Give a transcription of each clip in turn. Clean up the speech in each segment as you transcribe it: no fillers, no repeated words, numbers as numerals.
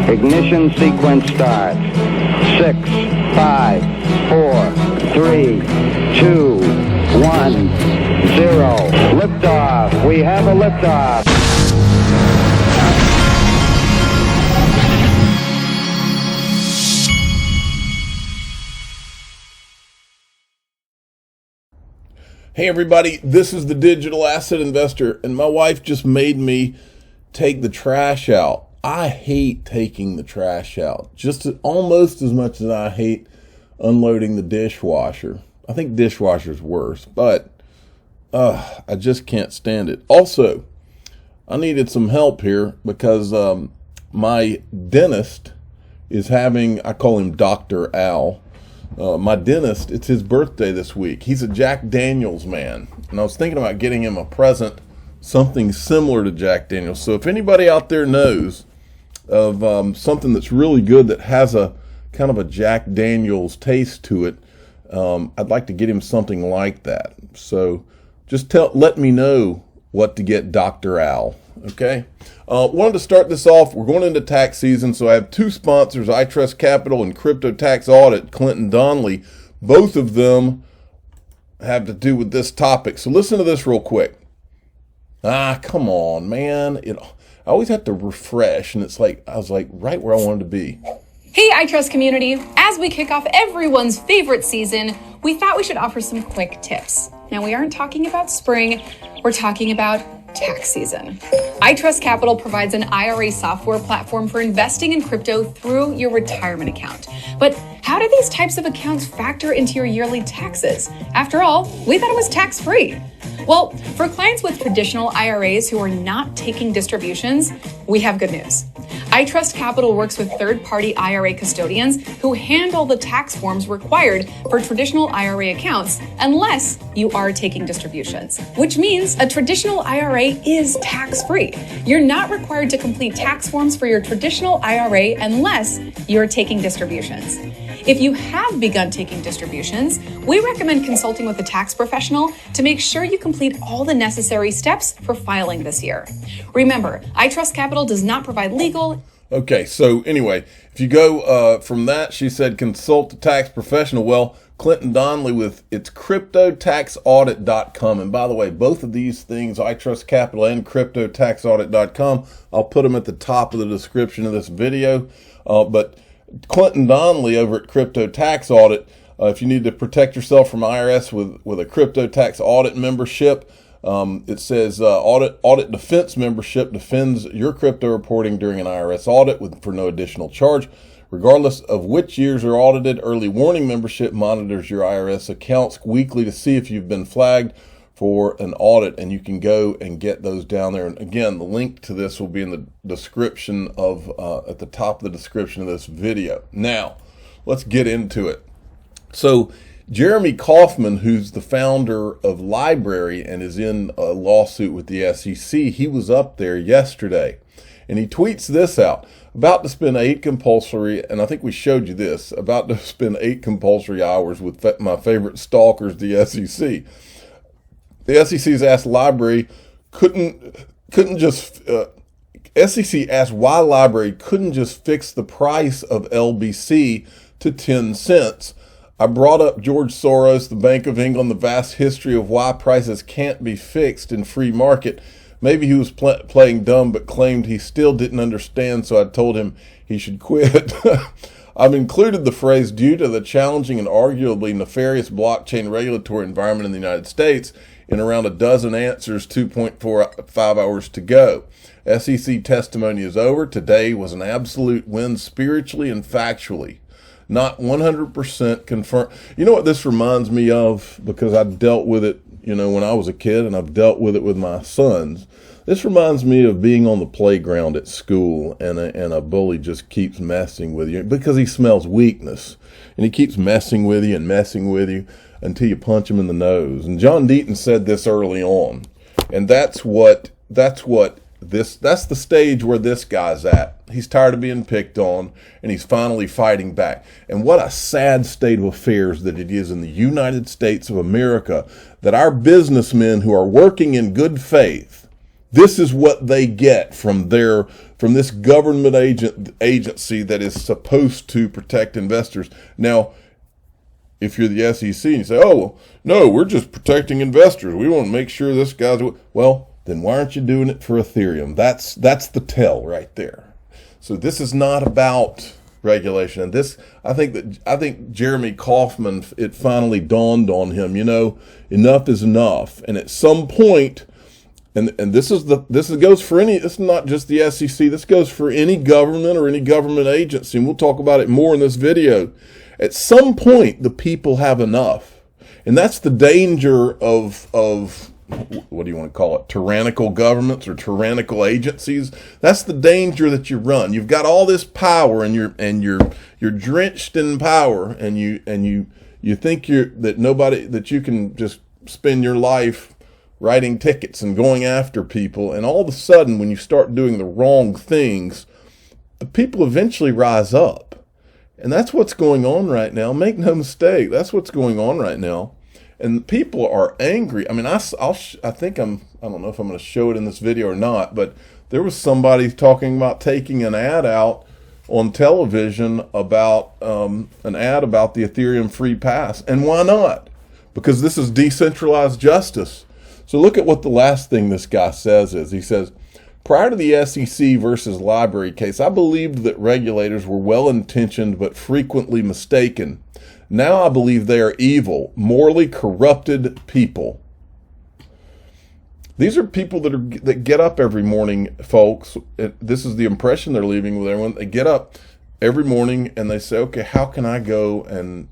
Ignition sequence starts. 6, 5, 4, 3, 2, 1, 0. Liftoff. We have a liftoff. Hey everybody, this is the Digital Asset Investor, and my wife just made me take the trash out. I hate taking the trash out, just almost as much as I hate unloading the dishwasher. I think dishwasher's worse, but I just can't stand it. Also, I needed some help here because my dentist is having, I call him Dr. Al, my dentist, it's his birthday this week. He's a Jack Daniels man, and I was thinking about getting him a present, something similar to Jack Daniels. So if anybody out there knows of something that's really good that has a kind of a Jack Daniels taste to it, I'd like to get him something like that. So just let me know what to get Dr. Al. Okay. Wanted to start this off. We're going into tax season, so I have two sponsors, iTrustCapital and Crypto Tax Audit, Clinton Donnelly. Both of them have to do with this topic. So listen to this real quick. Come on, man. I always have to refresh, and it's like I was like right where I wanted to be. Hey, iTrust community. As we kick off everyone's favorite season, we thought we should offer some quick tips. Now, we aren't talking about spring. We're talking about tax season. iTrustCapital provides an IRA software platform for investing in crypto through your retirement account. But how do these types of accounts factor into your yearly taxes? After all, we thought it was tax-free. Well, for clients with traditional IRAs who are not taking distributions, we have good news. iTrustCapital works with third-party IRA custodians who handle the tax forms required for traditional IRA accounts unless you are taking distributions, which means a traditional IRA is tax-free. You're not required to complete tax forms for your traditional IRA unless you're taking distributions. If you have begun taking distributions, we recommend consulting with a tax professional to make sure you complete all the necessary steps for filing this year. Remember, iTrustCapital does not provide legal. Okay, so anyway, if you go from that, she said consult a tax professional. Well, Clinton Donnelly with it's cryptotaxaudit.com. And by the way, both of these things, iTrustCapital and cryptotaxaudit.com, I'll put them at the top of the description of this video. But Clinton Donnelly over at Crypto Tax Audit, if you need to protect yourself from IRS with a Crypto Tax Audit membership, it says audit defense membership defends your crypto reporting during an IRS audit for no additional charge. Regardless of which years are audited, early warning membership monitors your IRS accounts weekly to see if you've been flagged for an audit, and you can go and get those down there. And again, the link to this will be in the description of at the top of the description of this video. Now, let's get into it. So Jeremy Kauffman, who's the founder of Library and is in a lawsuit with the SEC, he was up there yesterday, and he tweets this out. About to spend 8 compulsory, and I think we showed you this, about to spend 8 compulsory hours with my favorite stalkers, the SEC. The SEC's asked Library SEC asked why Library couldn't just fix the price of LBC to 10 cents. I brought up George Soros, the Bank of England, the vast history of why prices can't be fixed in free market. Maybe he was playing dumb, but claimed he still didn't understand, so I told him he should quit. I've included the phrase due to the challenging and arguably nefarious blockchain regulatory environment in the United States in around a dozen answers, 2.45 hours to go. SEC testimony is over. Today was an absolute win spiritually and factually. Not 100% confirmed. You know what this reminds me of? Because I've dealt with it, when I was a kid, and I've dealt with it with my sons. This reminds me of being on the playground at school, and a bully just keeps messing with you because he smells weakness, and he keeps messing with you until you punch him in the nose. And John Deaton said this early on, and that's the stage where this guy's at. He's tired of being picked on, and he's finally fighting back. And what a sad state of affairs that it is in the United States of America, that our businessmen who are working in good faith, this is what they get from their from this government agency that is supposed to protect investors. Now, if you're the SEC and you say, oh, no, we're just protecting investors, we want to make sure this guy's, well, then why aren't you doing it for Ethereum? That's the tell right there. So this is not about regulation. And this, I think Jeremy Kauffman, it finally dawned on him, enough is enough. And at some point, and this goes for any, it's not just the SEC, this goes for any government or any government agency, and we'll talk about it more in this video. At some point, the people have enough. And that's the danger of what do you want to call it? Tyrannical governments or tyrannical agencies. That's the danger that you run. You've got all this power and you're drenched in power, and you think that you can just spend your life writing tickets and going after people, and all of a sudden when you start doing the wrong things, the people eventually rise up. And that's what's going on right now. Make no mistake, that's what's going on right now. And people are angry. I mean, I don't know if I'm going to show it in this video or not, but there was somebody talking about taking an ad out on television about an ad about the Ethereum free pass. And why not? Because this is decentralized justice. So look at what the last thing this guy says is. He says, prior to the SEC versus library case, I believed that regulators were well-intentioned but frequently mistaken. Now I believe they are evil, morally corrupted people. These are people that get up every morning, folks. This is the impression they're leaving with everyone. They get up every morning and they say, okay, how can I go and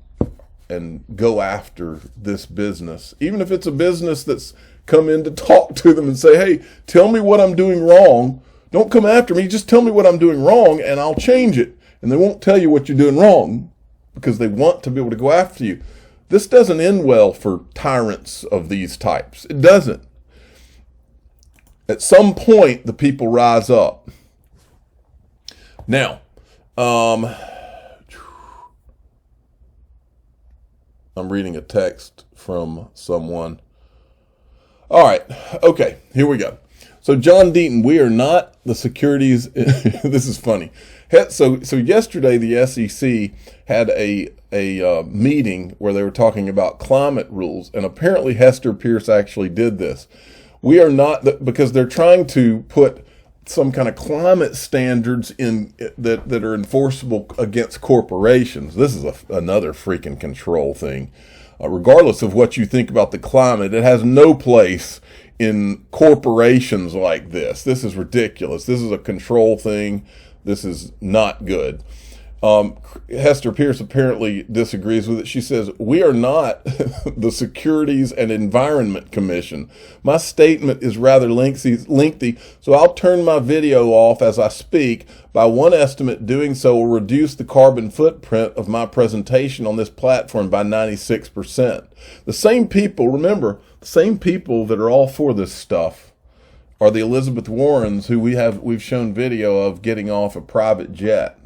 go after this business? Even if it's a business that's come in to talk to them and say, hey, tell me what I'm doing wrong. Don't come after me. Just tell me what I'm doing wrong and I'll change it. And they won't tell you what you're doing wrong because they want to be able to go after you. This doesn't end well for tyrants of these types. It doesn't. At some point, the people rise up. Now, I'm reading a text from someone. All right. Okay. Here we go. So John Deaton, we are not the securities. This is funny. So yesterday the SEC had a meeting where they were talking about climate rules, and apparently Hester Pierce actually did this. We are not, because they're trying to put some kind of climate standards in that are enforceable against corporations. This is another freaking control thing. Regardless of what you think about the climate, it has no place in corporations like this. This is ridiculous. This is a control thing. This is not good. Hester Pierce apparently disagrees with it. She says, we are not the Securities and Environment Commission. My statement is rather lengthy, so I'll turn my video off as I speak. By one estimate, doing so will reduce the carbon footprint of my presentation on this platform by 96%. The same people, remember, the same people that are all for this stuff are the Elizabeth Warrens who we've shown video of getting off a private jet.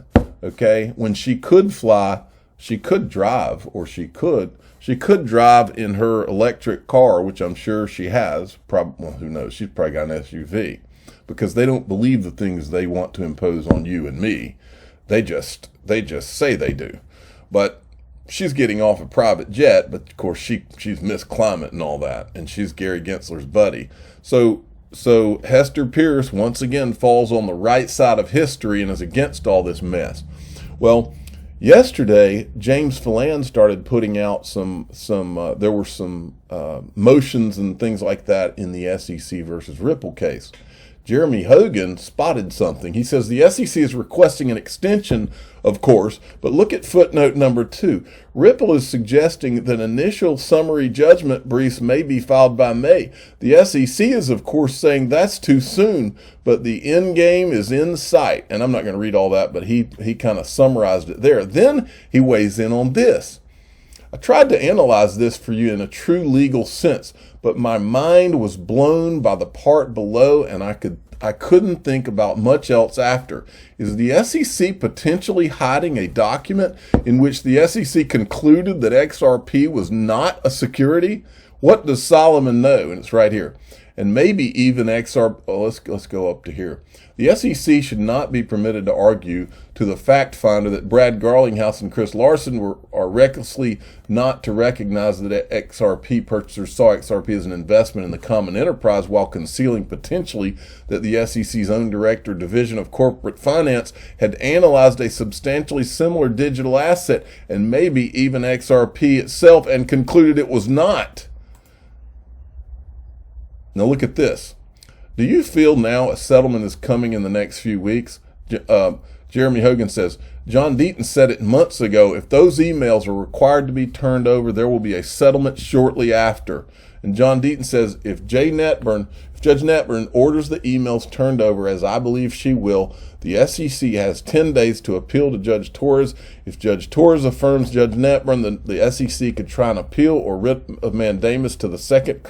Okay, when she could fly, she could drive, or she could drive in her electric car, which I'm sure she has. Well, who knows? She's probably got an SUV, because they don't believe the things they want to impose on you and me. They just say they do. But she's getting off a private jet, but of course she's Miss Climate and all that, and she's Gary Gensler's buddy. So Hester Pierce once again falls on the right side of history and is against all this mess. Well, yesterday James Phelan started putting out there were some motions and things like that in the SEC versus Ripple case. Jeremy Hogan spotted something. He says the SEC is requesting an extension, of course, but look at footnote number 2. Ripple is suggesting that initial summary judgment briefs may be filed by May. The SEC is, of course, saying that's too soon, but the end game is in sight. And I'm not going to read all that, but he kind of summarized it there. Then he weighs in on this. I tried to analyze this for you in a true legal sense, but my mind was blown by the part below, and I couldn't think about much else after. Is the SEC potentially hiding a document in which the SEC concluded that XRP was not a security? What does Solomon know? And it's right here. and maybe even XRP. Oh, let's go up to here. The SEC should not be permitted to argue to the fact finder that Brad Garlinghouse and Chris Larson are recklessly not to recognize that XRP purchasers saw XRP as an investment in the common enterprise while concealing potentially that the SEC's own Director Division of Corporate Finance had analyzed a substantially similar digital asset and maybe even XRP itself and concluded it was not. Now look at this. Do you feel now a settlement is coming in the next few weeks? Jeremy Hogan says, John Deaton said it months ago. If those emails are required to be turned over, there will be a settlement shortly after. And John Deaton says, if Judge Netburn orders the emails turned over, as I believe she will, the SEC has 10 days to appeal to Judge Torres. If Judge Torres affirms Judge Netburn, the SEC could try an appeal or writ of mandamus to the Second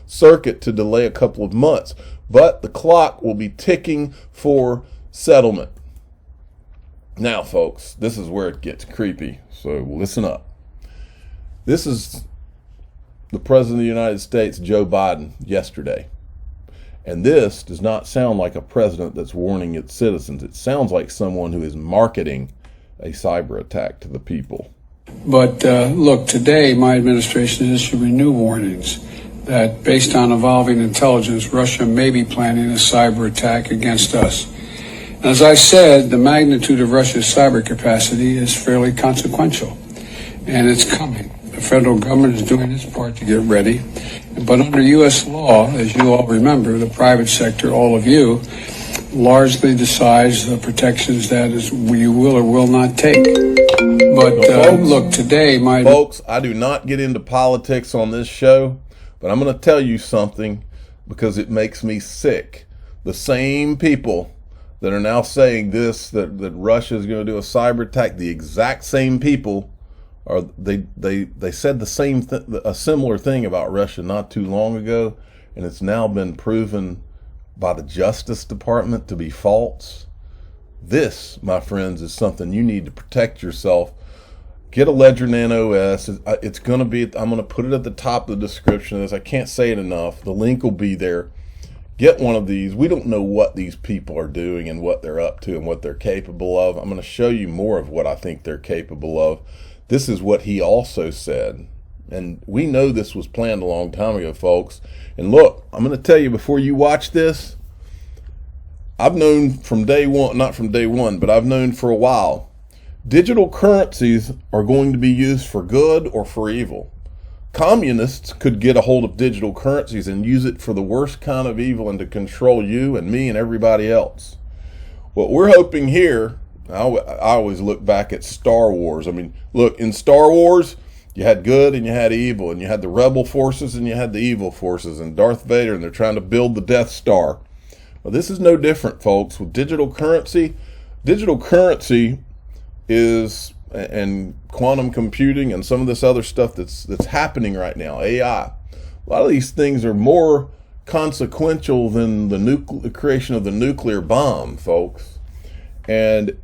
Circuit to delay a couple of months. But the clock will be ticking for settlement. Now, folks, this is where it gets creepy, so listen up. This is the President of the United States, Joe Biden, yesterday. And this does not sound like a president that's warning its citizens. It sounds like someone who is marketing a cyber attack to the people. But look, today my administration is issuing new warnings that based on evolving intelligence, Russia may be planning a cyber attack against us. As I said, the magnitude of Russia's cyber capacity is fairly consequential, and it's coming. The federal government is doing its part to get ready, but under U.S. law, as you all remember, the private sector, all of you, largely decides the protections that you will or will not take. But look, today Folks, I do not get into politics on this show, but I'm going to tell you something because it makes me sick. The same people that are now saying this, that Russia is going to do a cyber attack, the exact same people they said a similar thing about Russia not too long ago, and it's now been proven by the Justice Department to be false. This, my friends, is something you need to protect yourself. Get a Ledger Nano OS. It's going to be, I'm going to put it at the top of the description of this. I can't say it enough. The link will be there. Get one of these. We don't know what these people are doing and what they're up to and what they're capable of. I'm going to show you more of what I think they're capable of. This is what he also said. And we know this was planned a long time ago, folks. And look, I'm going to tell you before you watch this, I've known from day one, not from day one, but I've known for a while, digital currencies are going to be used for good or for evil. Communists could get a hold of digital currencies and use it for the worst kind of evil and to control you and me and everybody else. What we're hoping here, I always look back at Star Wars. I mean, look, in Star Wars, you had good and you had evil, and you had the rebel forces and you had the evil forces, and Darth Vader, and they're trying to build the Death Star. Well, this is no different, folks. With digital currency is, and quantum computing and some of this other stuff that's happening right now, AI. A lot of these things are more consequential than the creation of the nuclear bomb, folks. And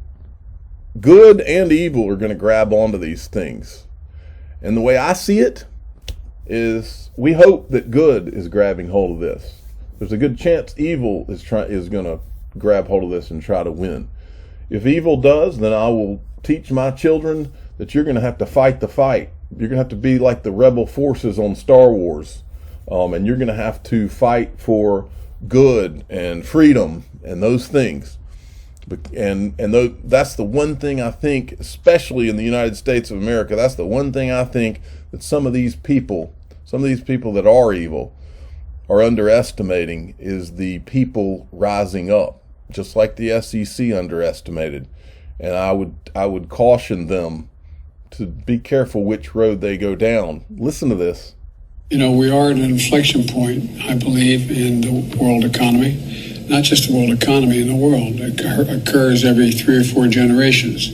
good and evil are going to grab onto these things. And the way I see it is we hope that good is grabbing hold of this. There's a good chance evil is going to grab hold of this and try to win. If evil does, then I will teach my children that you're going to have to fight the fight. You're going to have to be like the rebel forces on Star Wars. And you're going to have to fight for good and freedom and those things. That's the one thing I think, especially in the United States of America, that's the one thing I think that some of these people that are evil are underestimating, is the people rising up, just like the SEC underestimated. And I would caution them to be careful which road they go down. Listen to this. You know, we are at an inflection point, I believe, in the world economy. Not just the world economy, in the world. It occurs every 3 or 4 generations.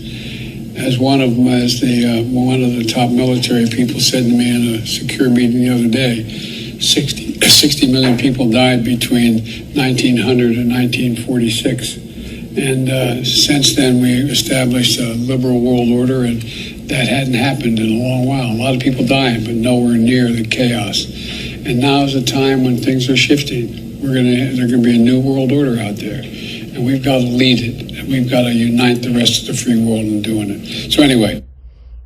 As one of the top military people said to me in a secure meeting the other day, 60 million people died between 1900 and 1946. And since then, we established a liberal world order, and that hadn't happened in a long while. A lot of people dying, but nowhere near the chaos. And now is the time when things are shifting. There's going to be a new world order out there. And we've got to lead it. And we've got to unite the rest of the free world in doing it. So anyway.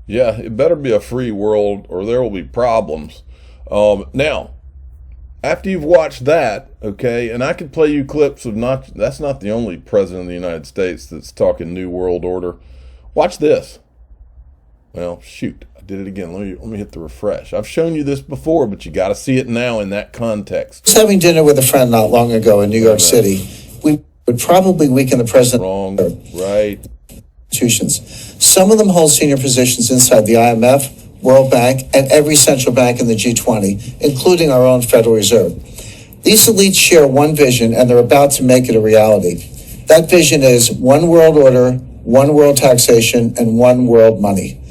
Yeah, it better be a free world or there will be problems. Now, after you've watched that, okay, and I could play you clips of that's not the only president of the United States that's talking New World Order. Watch this. Well, shoot, I did it again. Let me hit the refresh. I've shown you this before, but you got to see it now in that context. I was having dinner with a friend not long ago in New York City. We would probably weaken the president. Wrong, right. Institutions. Some of them hold senior positions inside the IMF, World Bank, and every central bank in the G20, including our own Federal Reserve. These elites share one vision, and they're about to make it a reality. That vision is one world order, one world taxation, and one world money.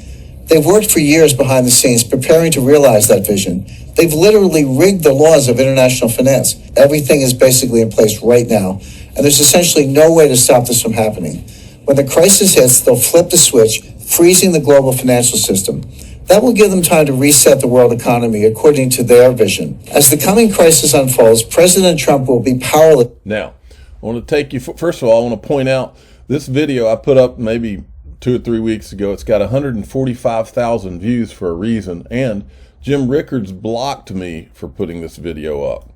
They've worked for years behind the scenes preparing to realize that vision. They've literally rigged the laws of international finance. Everything is basically in place right now, and there's essentially no way to stop this from happening. When the crisis hits, they'll flip the switch, freezing the global financial system. That will give them time to reset the world economy according to their vision. As the coming crisis unfolds, President Trump will be powerless. Now, I want to take you, first of all, I want to point out this video I put up maybe 2 or 3 weeks ago. It's got 145,000 views for a reason, and Jim Rickards blocked me for putting this video up.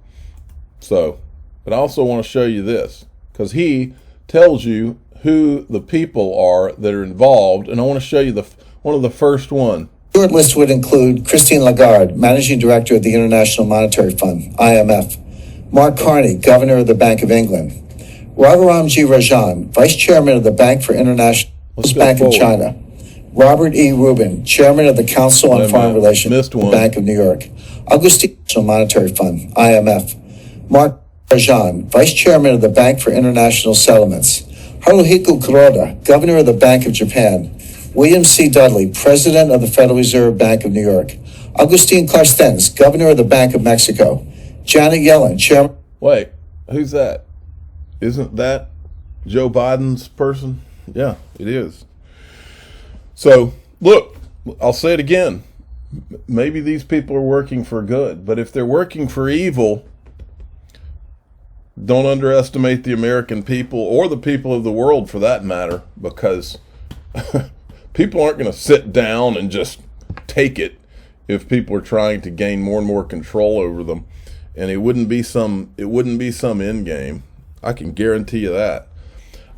So, but I also want to show you this, because he tells you who the people are that are involved, and I want to show you one of the first one. Short list would include Christine Lagarde, Managing Director of the International Monetary Fund, IMF, Mark Carney, Governor of the Bank of England, Raghuram Rajan, Vice Chairman of the Bank for International Bank of China, Robert E. Rubin, Chairman of the Council on Foreign Relations, the Bank of New York, Augustine National Monetary Fund, IMF, Mark Rajan, Vice Chairman of the Bank for International Settlements, Haruhiko Kuroda, Governor of the Bank of Japan, William C. Dudley, President of the Federal Reserve Bank of New York, Agustin Carstens, Governor of the Bank of Mexico, Janet Yellen, Chairman. Wait, who's that? Isn't that Joe Biden's person? Yeah, it is. So, look, I'll say it again. Maybe these people are working for good, but if they're working for evil, don't underestimate the American people or the people of the world for that matter, because people aren't going to sit down and just take it if people are trying to gain more and more control over them. And it wouldn't be some end game. I can guarantee you that.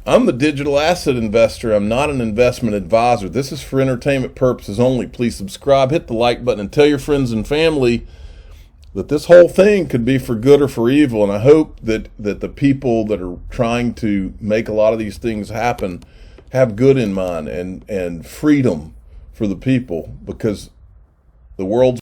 I'm the digital asset investor. I'm not an investment advisor. This is for entertainment purposes only. Please subscribe, hit the like button, and tell your friends and family that this whole thing could be for good or for evil. And I hope that the people that are trying to make a lot of these things happen have good in mind and freedom for the people, because the world's